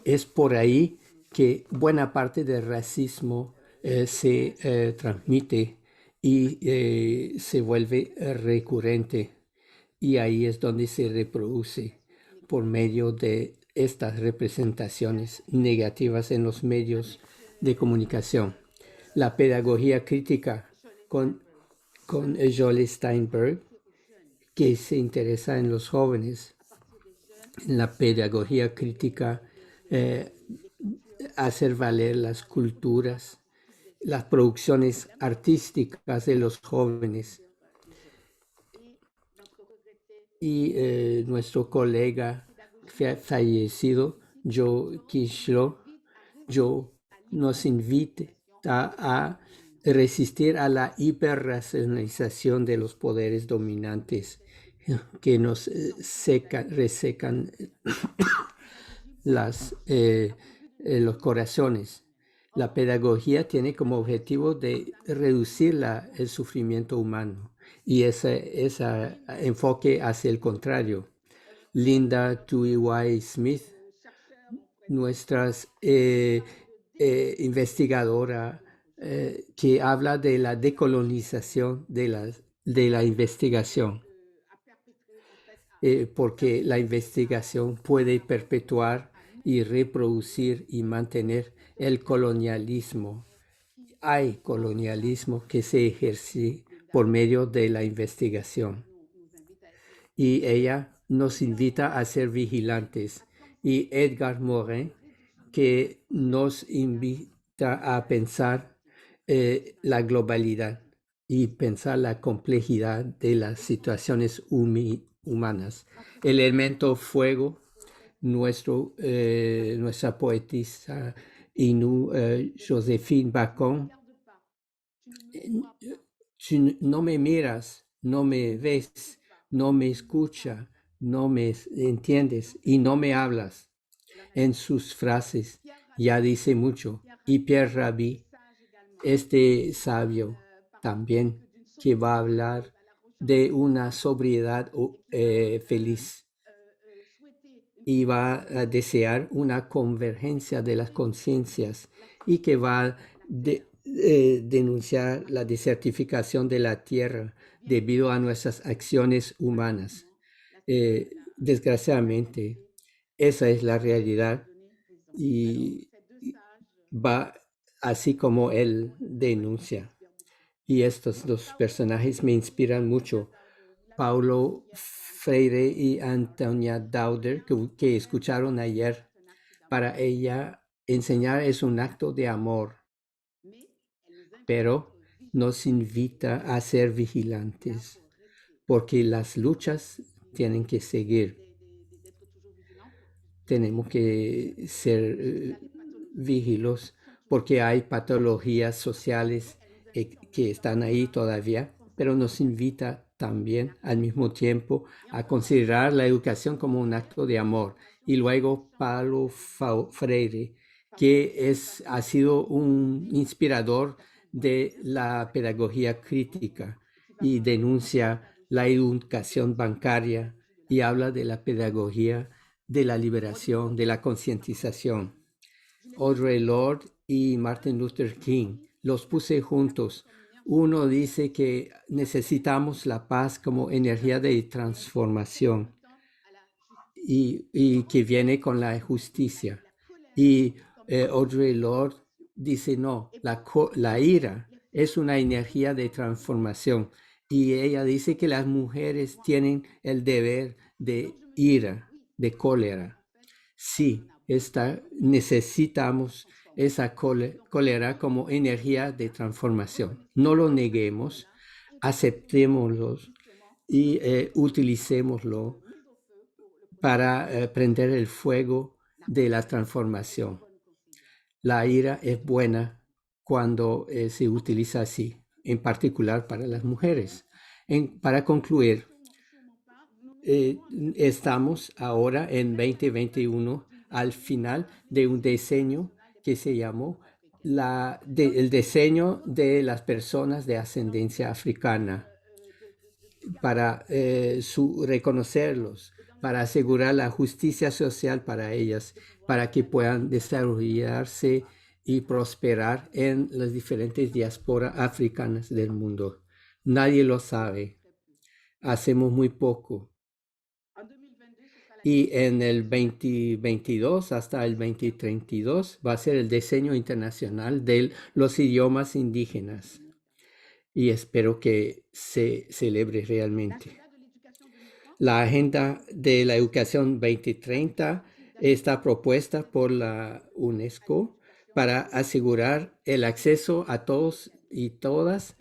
Es por ahí que buena parte del racismo se transmite y se vuelve recurrente, y ahí es donde se reproduce por medio de estas representaciones negativas en los medios de comunicación. La pedagogía crítica con Joel Steinberg, que se interesa en los jóvenes. La pedagogía crítica, hacer valer las culturas, las producciones artísticas de los jóvenes. Y nuestro colega fallecido, Joe Kishlo, nos invita a resistir a la hiperracionalización de los poderes dominantes que nos resecan los corazones. La pedagogía tiene como objetivo de reducir el sufrimiento humano, y ese enfoque hacia el contrario. Linda Tuhiwai Smith, nuestra investigadora, que habla de la decolonización de la investigación, porque la investigación puede perpetuar y reproducir y mantener el colonialismo. Hay colonialismo que se ejerce por medio de la investigación. Y ella nos invita a ser vigilantes. Y Edgar Morin, que nos invita a pensar la globalidad y pensar la complejidad de las situaciones humanas. El elemento fuego, nuestra poetisa Innu, Joséphine Bacon. No me miras, no me ves, no me escuchas, no me entiendes y no me hablas. En sus frases ya dice mucho. Y Pierre Rabhi, este sabio también, que va a hablar de una sobriedad feliz, y va a desear una convergencia de las conciencias, y que va a denunciar la desertificación de la tierra debido a nuestras acciones humanas. Desgraciadamente, esa es la realidad, y va así como él denuncia. Y estos dos personajes me inspiran mucho. Paulo Freire y Antonia Dauder, que escucharon ayer. Para ella, enseñar es un acto de amor, pero nos invita a ser vigilantes, porque las luchas tienen que seguir. Tenemos que ser vigilos, porque hay patologías sociales que están ahí todavía, pero nos invita también al mismo tiempo a considerar la educación como un acto de amor. Y luego Paulo Freire, que ha sido un inspirador de la pedagogía crítica y denuncia la educación bancaria y habla de la pedagogía de la liberación, de la concientización. Audre Lorde y Martin Luther King, los puse juntos. Uno dice que necesitamos la paz como energía de transformación y que viene con la justicia. Y Audre Lorde dice, no, la ira es una energía de transformación. Y ella dice que las mujeres tienen el deber de ira, de cólera. Sí, necesitamos esa cólera como energía de transformación. No lo neguemos, aceptémoslo y utilicémoslo para prender el fuego de la transformación. La ira es buena cuando se utiliza así, en particular para las mujeres. Para concluir, estamos ahora en 2021 al final de un diseño que se llamó el diseño de las personas de ascendencia africana para reconocerlos, para asegurar la justicia social para ellas, para que puedan desarrollarse y prosperar en las diferentes diásporas africanas del mundo. Nadie lo sabe. Hacemos muy poco. Y en el 2022 hasta el 2032 va a ser el diseño internacional de los idiomas indígenas. Y espero que se celebre realmente. La Agenda de la Educación 2030 está propuesta por la UNESCO para asegurar el acceso a todos y todas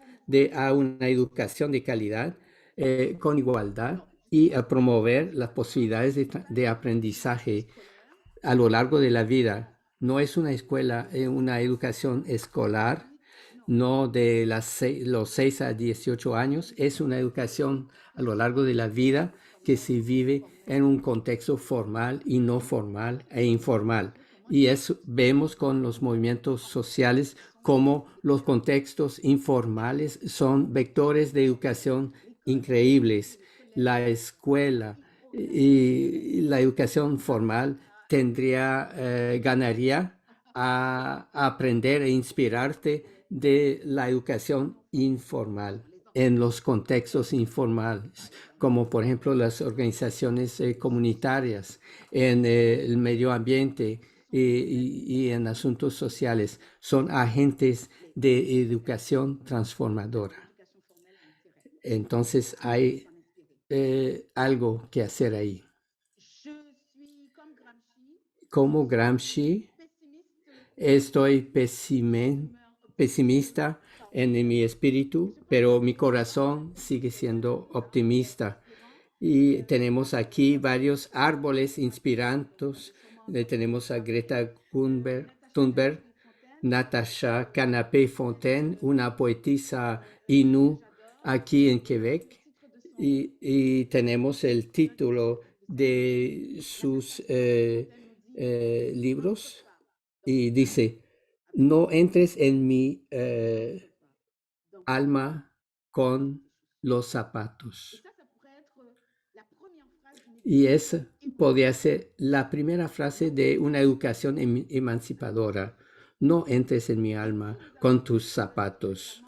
a una educación de calidad con igualdad y a promover las posibilidades de aprendizaje a lo largo de la vida. No es una escuela, una educación escolar, no de los 6 a 18 años, es una educación a lo largo de la vida que se vive en un contexto formal y no formal e informal. Y eso vemos con los movimientos sociales como los contextos informales son vectores de educación increíbles. La escuela y la educación formal ganaría a aprender e inspirarte de la educación informal en los contextos informales, como por ejemplo las organizaciones comunitarias, en el medio ambiente y en asuntos sociales. Son agentes de educación transformadora. Entonces hay algo que hacer ahí. Como Gramsci, estoy pesimista en mi espíritu, pero mi corazón sigue siendo optimista. Y tenemos aquí varios árboles inspirantes. Tenemos a Greta Thunberg, Natasha Canapé-Fontaine, una poetisa inú aquí en Quebec. Y tenemos el título de sus libros y dice, no entres en mi alma con los zapatos. Y esa podría ser la primera frase de una educación emancipadora. No entres en mi alma con tus zapatos.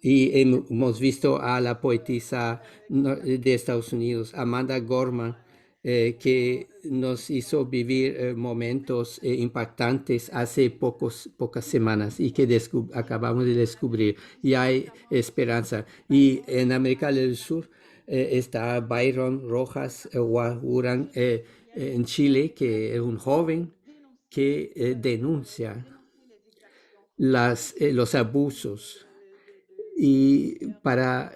Y hemos visto a la poetisa de Estados Unidos, Amanda Gorman, que nos hizo vivir momentos impactantes hace pocas semanas y que acabamos de descubrir. Y hay esperanza. Y en América del Sur está Byron Rojas Huajuran en Chile, que es un joven que denuncia los abusos y para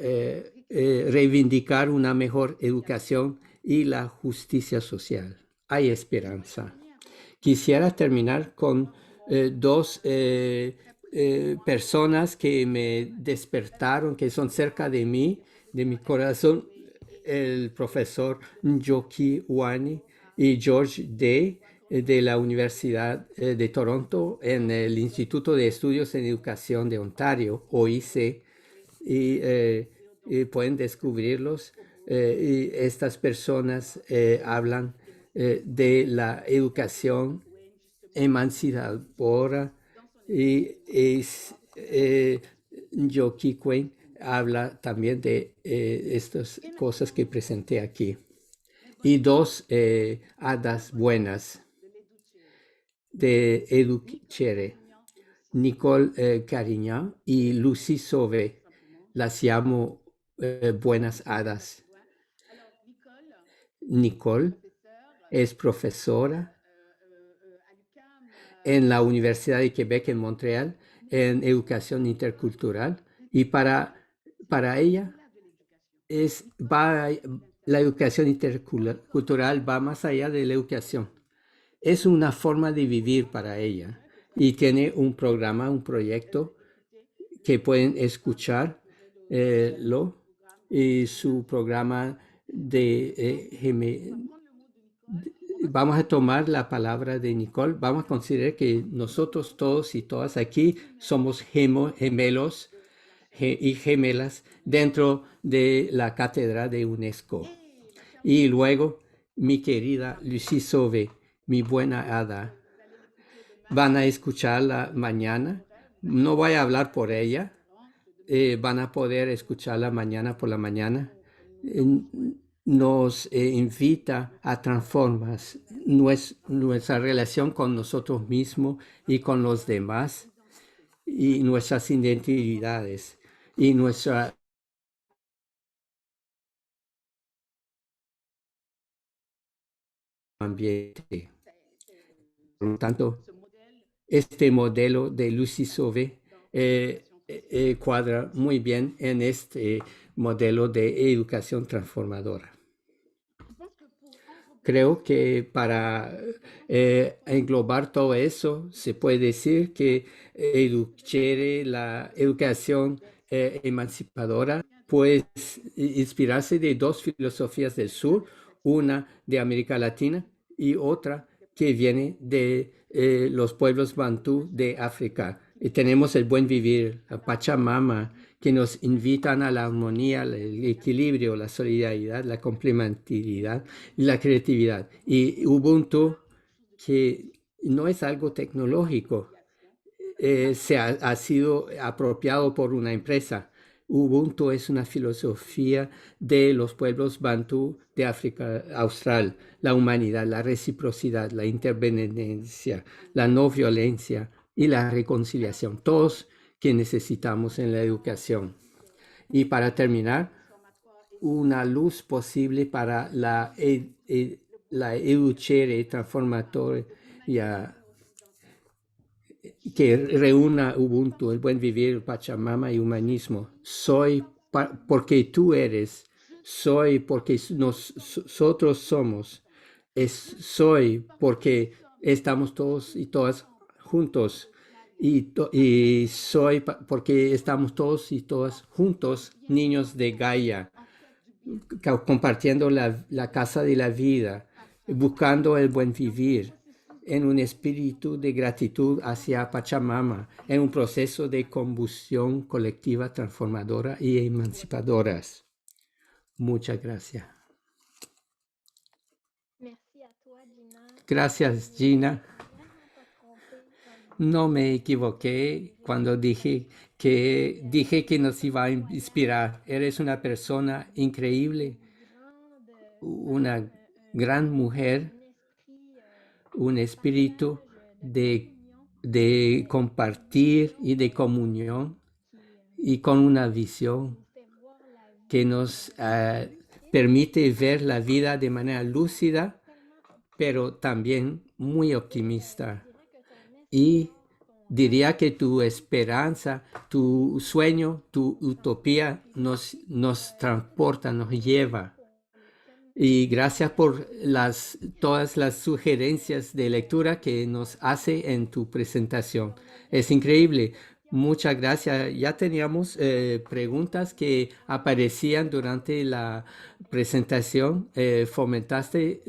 reivindicar una mejor educación y la justicia social. Hay esperanza. Quisiera terminar con dos personas que me despertaron, que son cerca de mí, de mi corazón, el profesor Njoki Wani y George Day de la Universidad de Toronto en el Instituto de Estudios en Educación de Ontario, OIC, y pueden descubrirlos. Y estas personas hablan de la educación emancipadora y Njoki Kuen habla también de estas cosas que presenté aquí. Y dos hadas buenas de Educere, Nicole Carignan y Lucie Sauvé. Las llamo buenas hadas. Nicole es profesora en la Universidad de Quebec en Montreal en educación intercultural y para ella la educación intercultural va más allá de la educación. Es una forma de vivir para ella y tiene un programa, un proyecto que pueden escuchar y su programa vamos a tomar la palabra de Nicole. Vamos a considerar que nosotros todos y todas aquí somos gemelos y gemelas dentro de la cátedra de UNESCO. Y luego, mi querida Lucie Sauvé, mi buena hada, van a escucharla mañana. No voy a hablar por ella. Van a poder escucharla mañana por la mañana. Nos invita a transformar nuestra relación con nosotros mismos y con los demás y nuestras identidades y nuestra ambiente. Por lo tanto, este modelo de Lucie Sauvé cuadra muy bien en este modelo de educación transformadora. Creo que para englobar todo eso, se puede decir que la educación emancipadora puede inspirarse de dos filosofías del sur, una de América Latina y otra que viene de los pueblos bantú de África. Y tenemos el buen vivir, la Pachamama, que nos invitan a la armonía, el equilibrio, la solidaridad, la complementariedad y la creatividad. Y Ubuntu, que no es algo tecnológico, ha sido apropiado por una empresa. Ubuntu es una filosofía de los pueblos bantú de África Austral, la humanidad, la reciprocidad, la interbenencia, la no violencia y la reconciliación, todos que necesitamos en la educación. Y para terminar, una luz posible para la educere transformatoria que reúna Ubuntu, el buen vivir, Pachamama y humanismo. Soy porque tú eres, soy porque nosotros somos, soy porque estamos todos y todas juntos. Y soy porque estamos todos y todas juntos, niños de Gaia, compartiendo la casa de la vida, buscando el buen vivir, en un espíritu de gratitud hacia Pachamama, en un proceso de combustión colectiva transformadora y emancipadoras. Muchas gracias. Gracias, Gina. No me equivoqué cuando dije que nos iba a inspirar. Eres una persona increíble, una gran mujer, un espíritu de compartir y de comunión y con una visión que nos permite ver la vida de manera lúcida, pero también muy optimista. Y diría que tu esperanza, tu sueño, tu utopía nos transporta, nos lleva. Y gracias por todas las sugerencias de lectura que nos hace en tu presentación. Es increíble Muchas gracias. Ya teníamos preguntas que aparecían durante la presentación. Fomentaste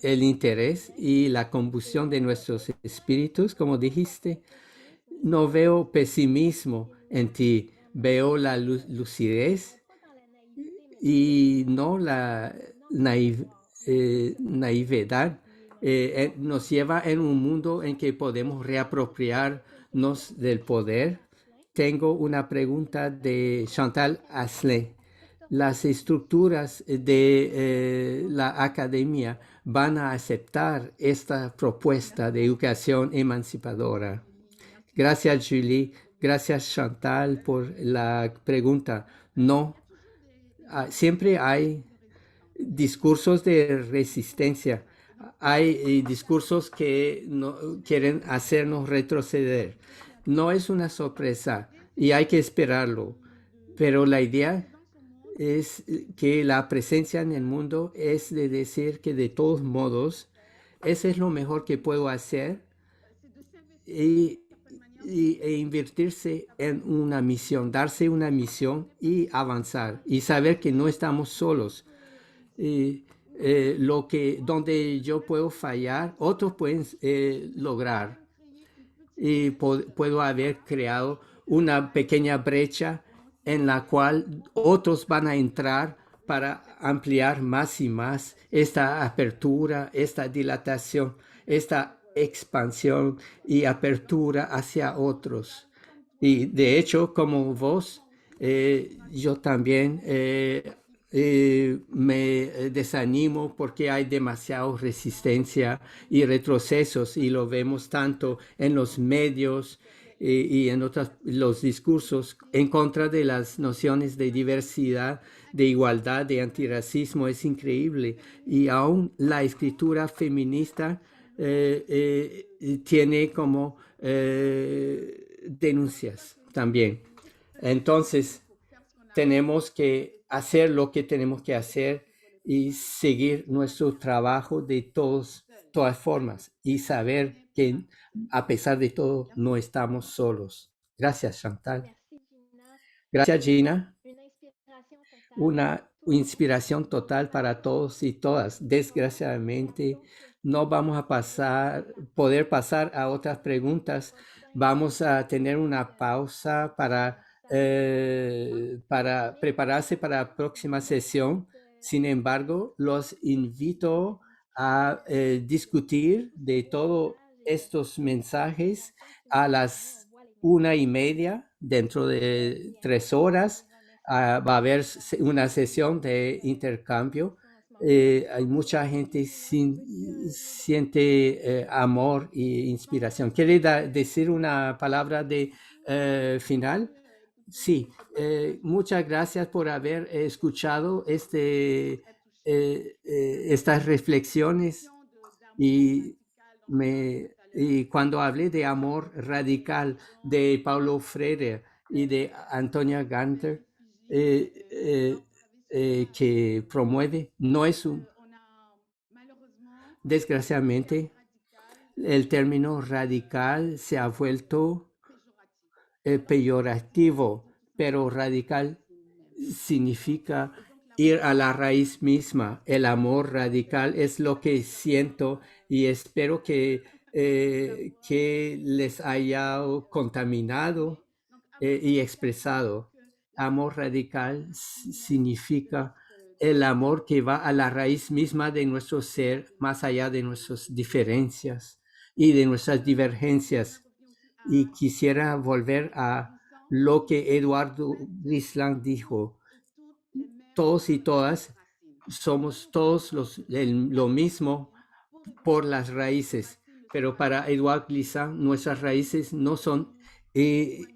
el interés y la combustión de nuestros espíritus, como dijiste. No veo pesimismo en ti, veo la lucidez y no la naivedad. Nos lleva en un mundo en que podemos reapropiarnos del poder. Tengo una pregunta de Chantal Asley. Las estructuras de la academia van a aceptar esta propuesta de educación emancipadora. Gracias, Julie. Gracias, Chantal, por la pregunta. No, siempre hay discursos de resistencia. Hay discursos que no, quieren hacernos retroceder. No es una sorpresa y hay que esperarlo. Pero la idea es que la presencia en el mundo es de decir que de todos modos, eso es lo mejor que puedo hacer y, e invertirse en una misión, darse una misión y avanzar y saber que no estamos solos. Donde yo puedo fallar, otros pueden lograr. Y puedo haber creado una pequeña brecha en la cual otros van a entrar para ampliar más y más esta apertura, esta dilatación, esta expansión y apertura hacia otros. Y de hecho, como vos, yo también me desanimo porque hay demasiada resistencia y retrocesos y lo vemos tanto en los medios y en los discursos en contra de las nociones de diversidad, de igualdad, de antirracismo. Es increíble. Y aún la escritura feminista tiene como denuncias también. Entonces, tenemos que hacer lo que tenemos que hacer y seguir nuestro trabajo de todas formas y saber que a pesar de todo no estamos solos. Gracias, Chantal. Gracias, Gina. Una inspiración total para todos y todas. Desgraciadamente, no vamos a poder pasar a otras preguntas. Vamos a tener una pausa para prepararse para la próxima sesión. Sin embargo, los invito a discutir de todos estos mensajes a las 1:30 dentro de 3 horas. Va a haber una sesión de intercambio. Hay mucha gente siente amor e inspiración. ¿Quiere decir una palabra de final? Sí, muchas gracias por haber escuchado estas reflexiones y, y cuando hablé de amor radical de Paulo Freire y de Antonia Ganter, que promueve, no es desgraciadamente, el término radical se ha vuelto peyorativo, pero radical significa ir a la raíz misma. El amor radical es lo que siento y espero que les haya contaminado y expresado. Amor radical significa el amor que va a la raíz misma de nuestro ser, más allá de nuestras diferencias y de nuestras divergencias. Y quisiera volver a lo que Eduardo Grisland dijo. Todos y todas somos todos lo mismo por las raíces, pero para Eduardo Glissant nuestras raíces no son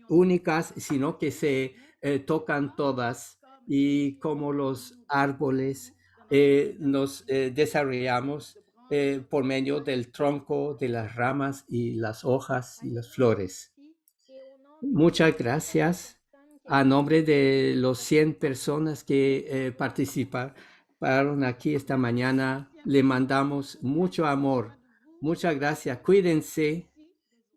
únicas, sino que se tocan todas y como los árboles nos desarrollamos por medio del tronco, de las ramas y las hojas y las flores. Muchas gracias. A nombre de los 100 personas que participaron aquí esta mañana, le mandamos mucho amor. Muchas gracias. Cuídense.